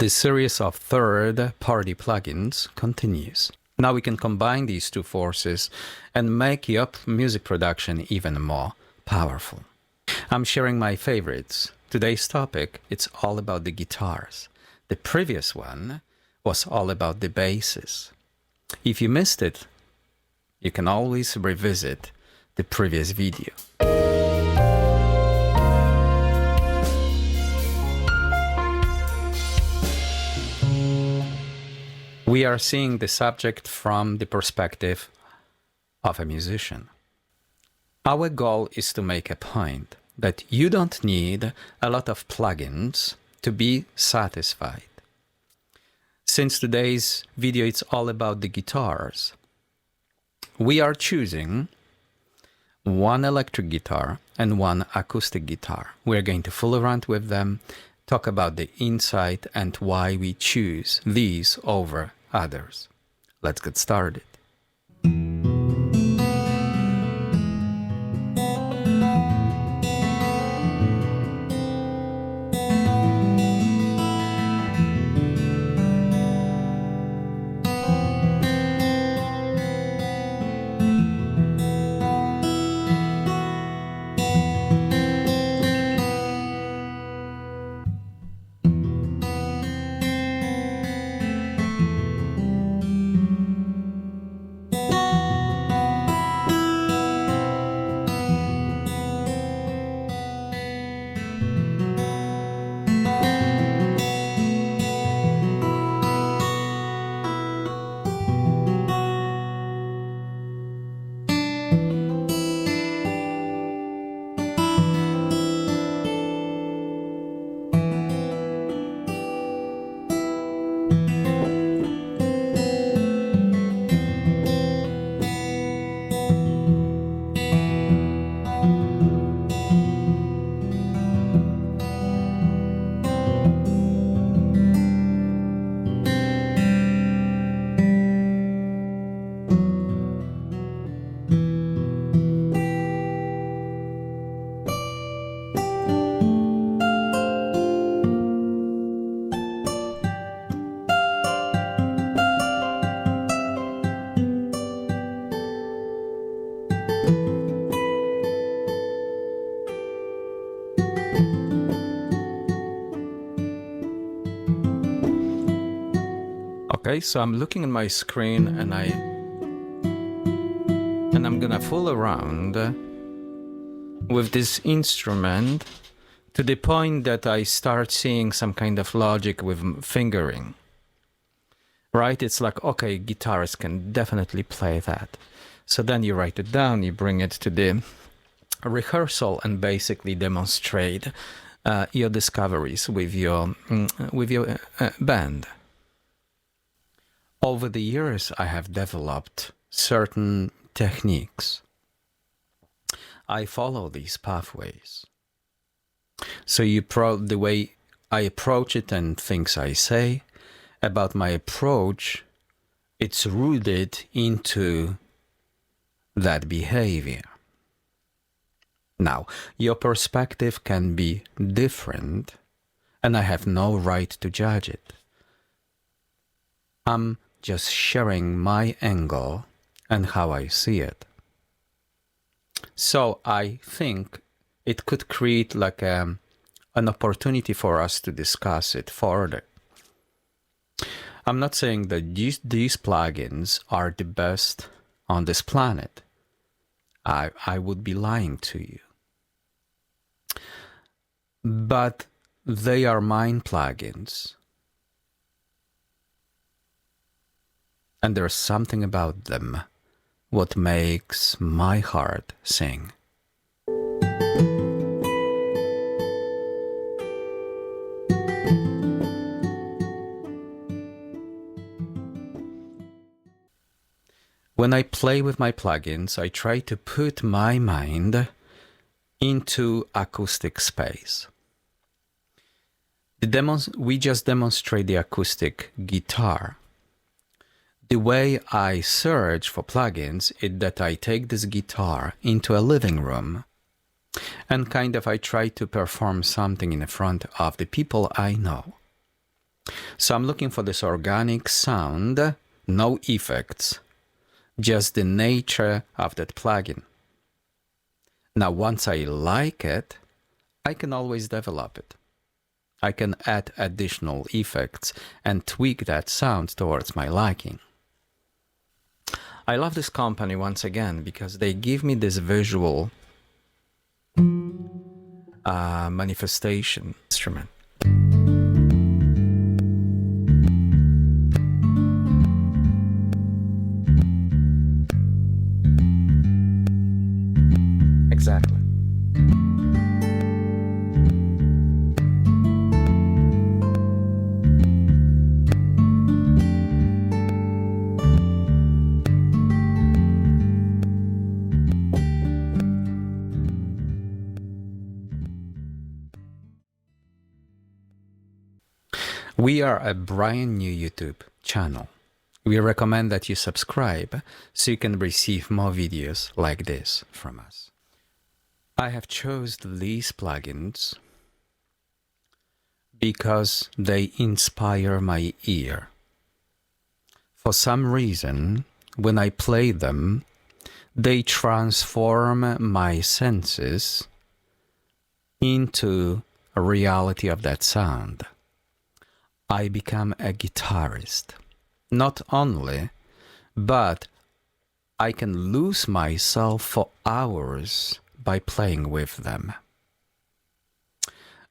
The series of third-party plugins continues. Now we can combine these two forces and make your music production even more powerful. I'm sharing my favorites. Today's topic, it's all about the guitars. The previous one was all about the basses. If you missed it, you can always revisit the previous video. We are seeing the subject from the perspective of a musician. Our goal is to make a point that you don't need a lot of plugins to be satisfied. Since today's video is all about the guitars, we are choosing one electric guitar and one acoustic guitar. We're going to fool around with them, talk about the insight and why we choose these over others. Let's get started. Okay, so I'm looking at my screen and I'm gonna fool around with this instrument to the point that I start seeing some kind of logic with fingering. Right? It's like, okay, guitarists can definitely play that. So then you write it down, you bring it to the rehearsal and basically demonstrate your discoveries with your band. Over the years, I have developed certain techniques. I follow these pathways. So the way I approach it and things I say about my approach, it's rooted into that behavior. Now, your perspective can be different, and I have no right to judge it. I'm just sharing my angle and how I see it. So I think it could create like an opportunity for us to discuss it further. I'm not saying that these plugins are the best on this planet. I would be lying to you. But they are mine plugins. And there's something about them what makes my heart sing. When I play with my plugins, I try to put my mind into acoustic space. We just demonstrate the acoustic guitar. The way I search for plugins is that I take this guitar into a living room and I try to perform something in front of the people I know. So I'm looking for this organic sound, no effects, just the nature of that plugin. Now, once I like it, I can always develop it. I can add additional effects and tweak that sound towards my liking. I love this company once again because they give me this visual manifestation instrument. Exactly. We are a brand new YouTube channel. We recommend that you subscribe so you can receive more videos like this from us. I have chosen these plugins because they inspire my ear. For some reason, when I play them, they transform my senses into a reality of that sound. I become a guitarist. Not only, but I can lose myself for hours by playing with them.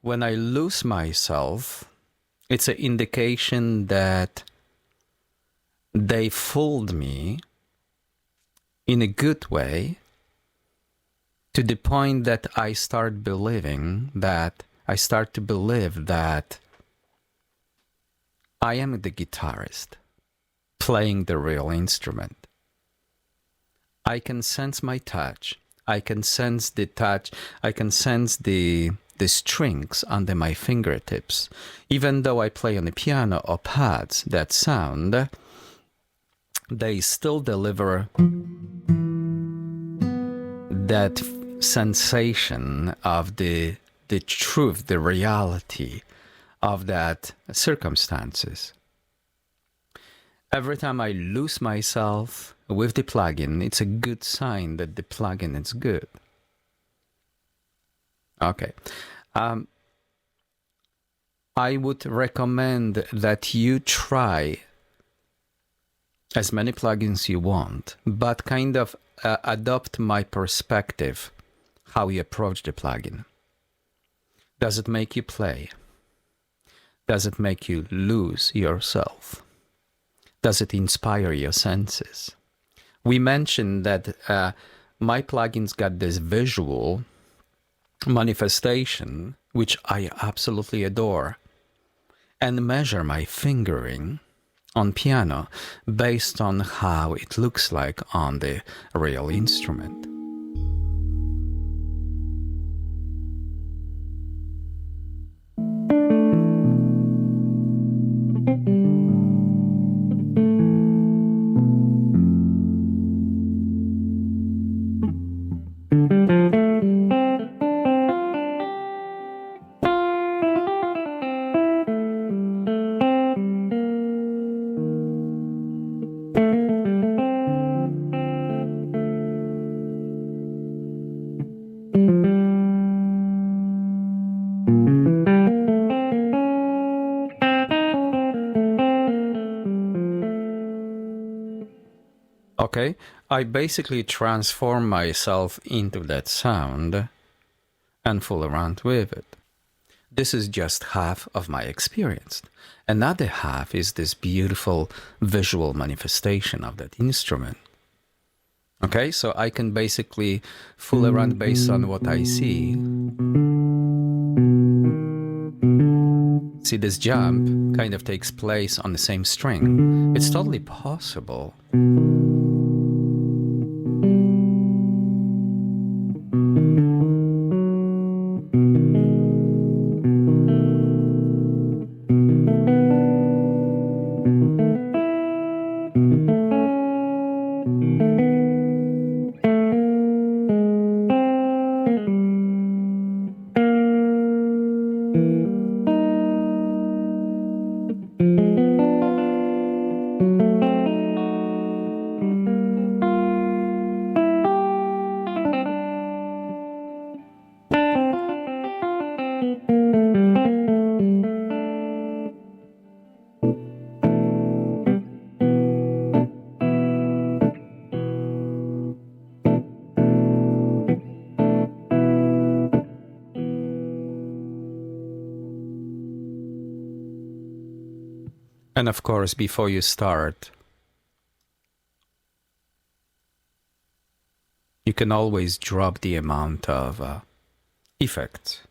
When I lose myself, it's an indication that they fooled me in a good way, to the point that I start to believe that I am the guitarist playing the real instrument. I can sense my touch. I can sense the touch. I can sense the strings under my fingertips. Even though I play on the piano or pads that sound, they still deliver that sensation of the truth, the reality of that circumstances. Every time I lose myself with the plugin, it's a good sign that the plugin is good. Okay. I would recommend that you try as many plugins you want, but kind of adopt my perspective, how you approach the plugin. Does it make you play? Does it make you lose yourself? Does it inspire your senses? We mentioned that my plugins got this visual manifestation, which I absolutely adore, and measure my fingering on piano based on how it looks like on the real instrument. Okay, I basically transform myself into that sound and fool around with it. This is just half of my experience. Another half is this beautiful visual manifestation of that instrument. Okay, so I can basically fool around based on what I see. See, this jump kind of takes place on the same string. It's totally possible. And of course, before you start, you can always drop the amount of effects.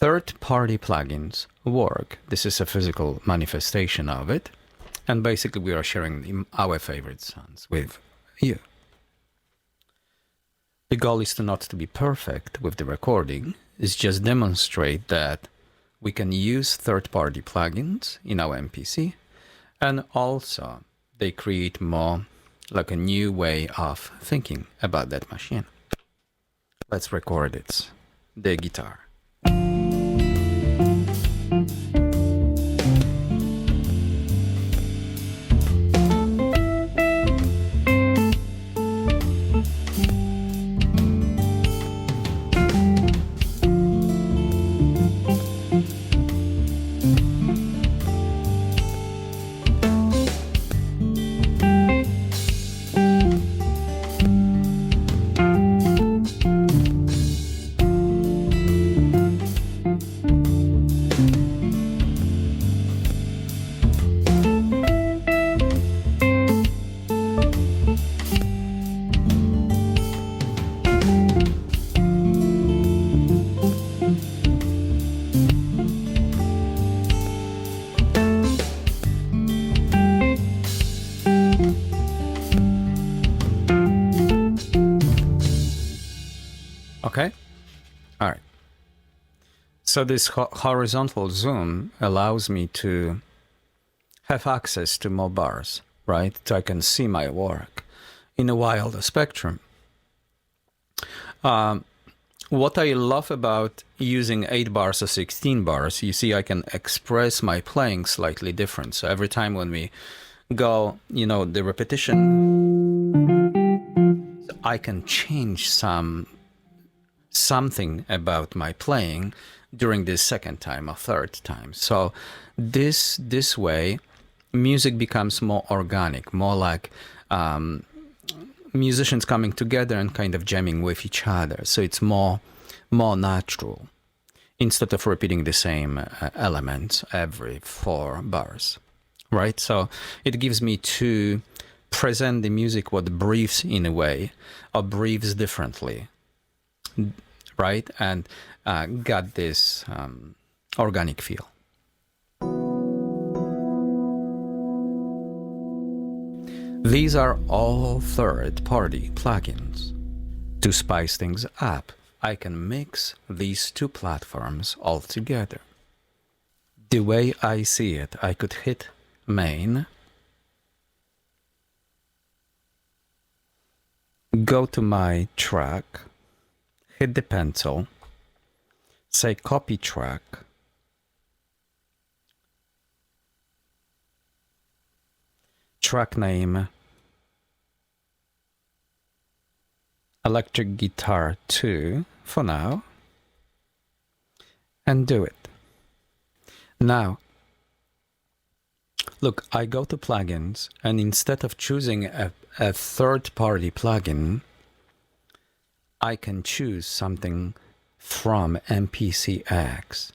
Third-party plugins work. This is a physical manifestation of it. And basically we are sharing our favorite sounds with you. The goal is not to be perfect with the recording. It's just demonstrate that we can use third-party plugins in our MPC. And also they create more like a new way of thinking about that machine. Let's record it. The guitar. Okay. All right. So this horizontal zoom allows me to have access to more bars, right? So I can see my work in a wider spectrum. What I love about using 8 bars or 16 bars, you see I can express my playing slightly different. So every time when we go, you know, the repetition, I can change something about my playing during this second time or third time. So this way music becomes more organic, more like musicians coming together and kind of jamming with each other. So it's more natural, instead of repeating the same elements every 4 bars, right? So it gives me to present the music what breathes in a way, or breathes differently, right? And got this organic feel. These are all third-party plugins. To spice things up, I can mix these 2 platforms all together. The way I see it, I could hit main, go to my track, hit the pencil, say copy track, track name electric guitar 2 for now, and do it. Now, look, I go to plugins, and instead of choosing a third-party plugin, I can choose something from MPCX.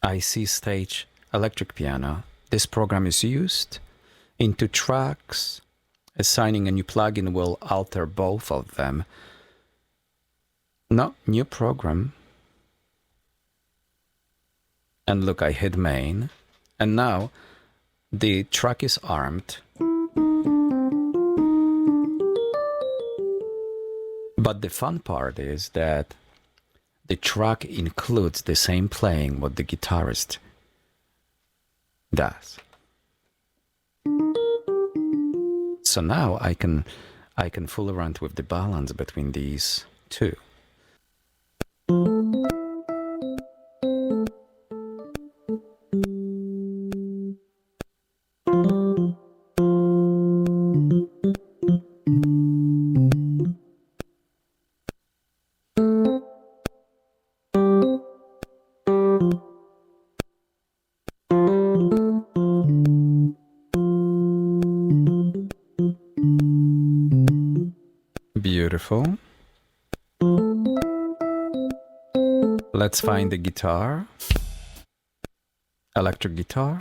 I see stage electric piano. This program is used into tracks. Assigning a new plugin will alter both of them. No, new program. And look, I hit main. And now the track is armed. But the fun part is that the track includes the same playing what the guitarist does. So now I can fool around with the balance between these 2. Beautiful. Let's find the guitar. Electric guitar.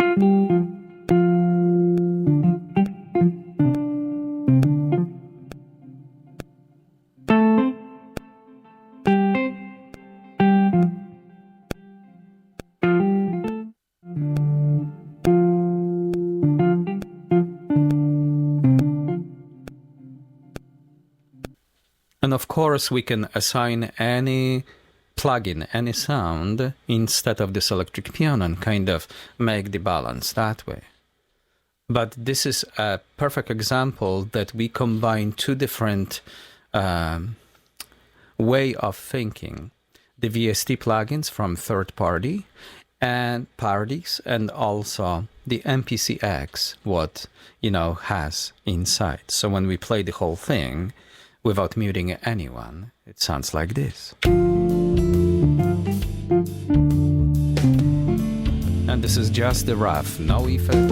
And of course, we can assign any plugin, any sound, instead of this electric piano and kind of make the balance that way. But this is a perfect example that we combine 2 different way of thinking. The VST plugins from third party and parties, and also the MPCX, what, has inside. So when we play the whole thing, without muting anyone, it sounds like this. And this is just the rough, no effects.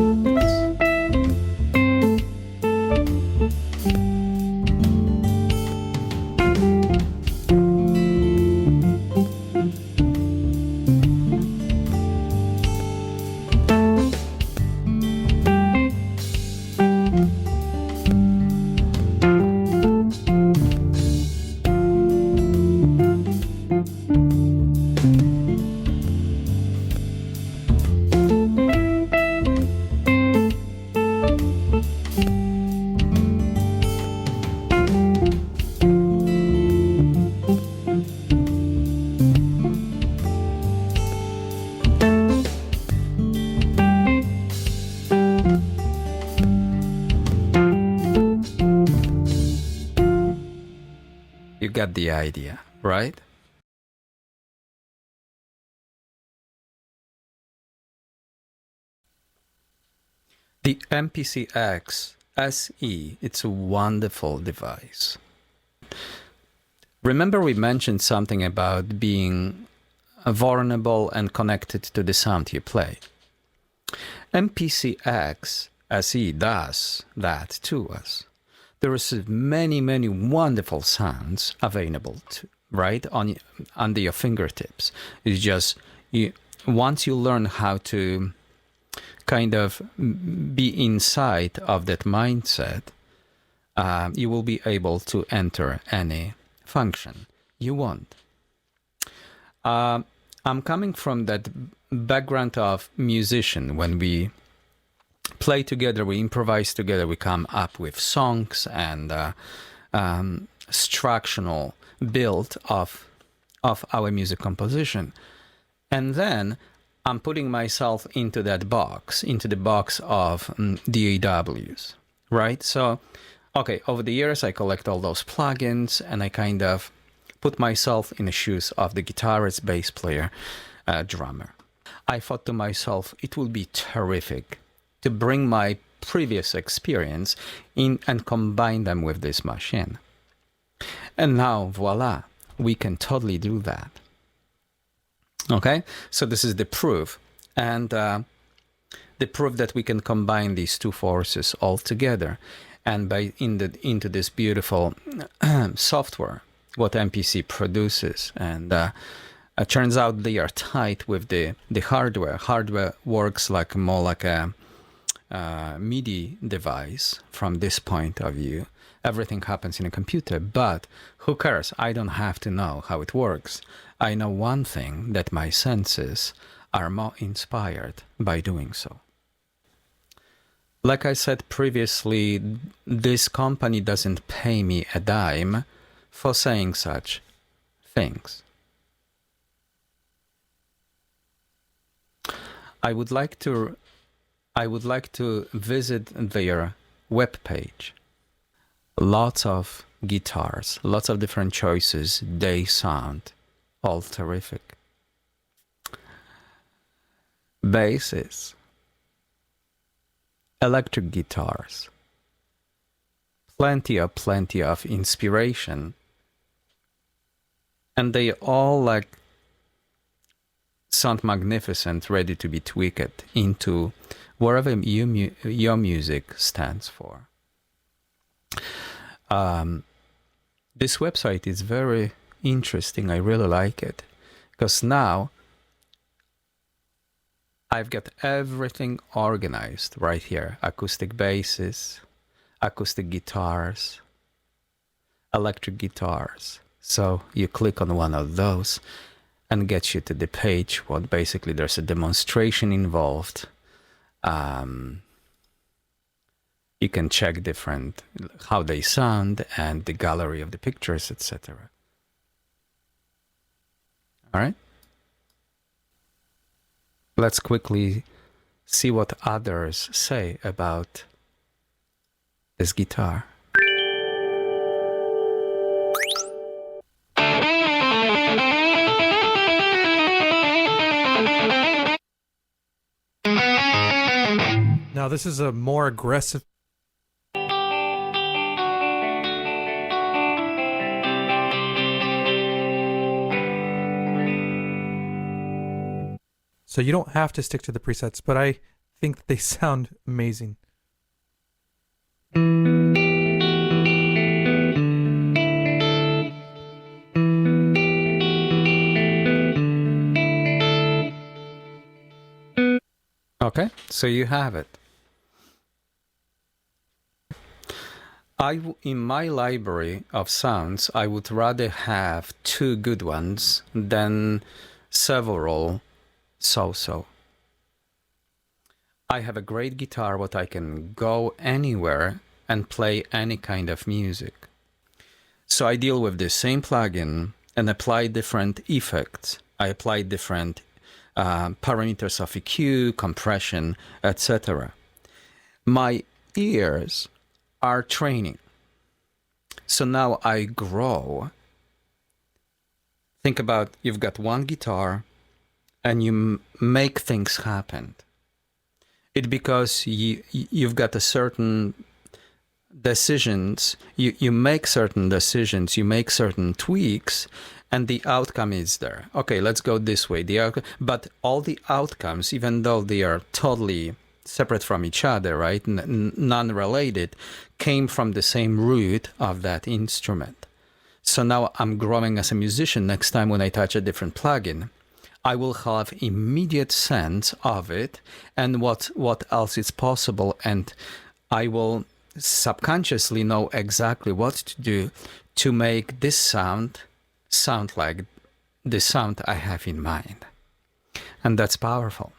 You got the idea, right? The MPCX SE, it's a wonderful device. Remember we mentioned something about being vulnerable and connected to the sound you play. MPCX SE does that to us. There is many, many wonderful sounds available, right, under your fingertips. It's just once you learn how to kind of be inside of that mindset, you will be able to enter any function you want. I'm coming from that background of musician. When we play together, we improvise together, we come up with songs and structural build of our music composition. And then I'm putting myself into that box, into the box of DAWs, right? So, okay, over the years, I collect all those plugins and I kind of put myself in the shoes of the guitarist, bass player, drummer. I thought to myself, it would be terrific to bring my previous experience in and combine them with this machine. And now, voila, we can totally do that. Okay, so this is the proof, and the proof that we can combine these two forces all together, and into this beautiful software, what MPC produces, and it turns out they are tied with the hardware. Hardware works more like a MIDI device from this point of view. Everything happens in a computer, but who cares? I don't have to know how it works. I know one thing, that my senses are more inspired by doing so. Like I said previously, this company doesn't pay me a dime for saying such things. I would like to visit their webpage. Lots of guitars, lots of different choices. They sound all terrific. Basses, electric guitars, plenty of inspiration, and they all sound magnificent, ready to be tweaked into wherever your music stands for. This website is very interesting. I really like it because now I've got everything organized right here. Acoustic basses, acoustic guitars, electric guitars. So you click on one of those and gets you to the page. What basically there's a demonstration involved. You can check how they sound and the gallery of the pictures, etc. All right. Let's quickly see what others say about this guitar. Now this is a more aggressive. So you don't have to stick to the presets, but I think that they sound amazing. Okay, so you have it. In my library of sounds, I would rather have 2 good ones than several so-so. I have a great guitar, but I can go anywhere and play any kind of music. So I deal with the same plugin and apply different effects. I apply different parameters of EQ, compression, etc. My ears are training. So now I grow. Think about, you've got one guitar and you make things happen. It's because you've got a certain decisions, you make certain decisions, you make certain tweaks, and the outcome is there. Okay, let's go this way. But all the outcomes, even though they are totally separate from each other, right? Non-related, came from the same root of that instrument. So now I'm growing as a musician. Next time when I touch a different plugin, I will have immediate sense of it and what else is possible, and I will subconsciously know exactly what to do to make this sound like the sound I have in mind. And that's powerful.